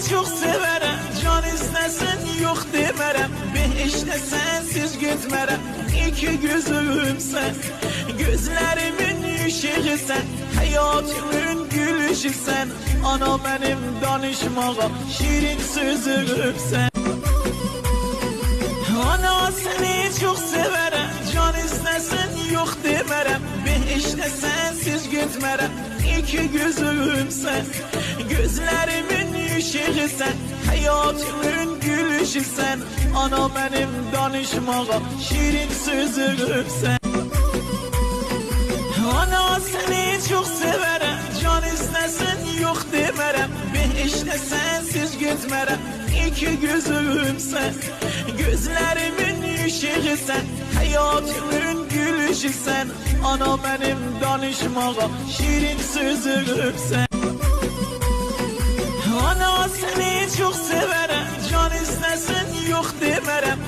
çok severəm, can istəsən yox demərəm. Behişdə sənsiz getmərəm, iki gözümsən, gözlərimin ışığısən, həyatımın gülüşüsən. Ana mənim danışmağa şirin sözümsən. Ana səni çox severəm, can istəsən yox demərəm. Behişdə sənsiz getmərəm, iki gözümsən, gözlərimin ışığısən, həyatımın gülüşüsən. Ana mənim danışmağa şirin sözümsən. Ana səni çox severəm, can istəsən yox demərəm. Behişdə sənsiz getmərəm, iki gözümsən, gözlərimin ışığısən, həyatımın gülüşüsən. Ana mənim danışmağa şirin sözümsən. Ana səni çox severəm, can istəsən yox demərəm.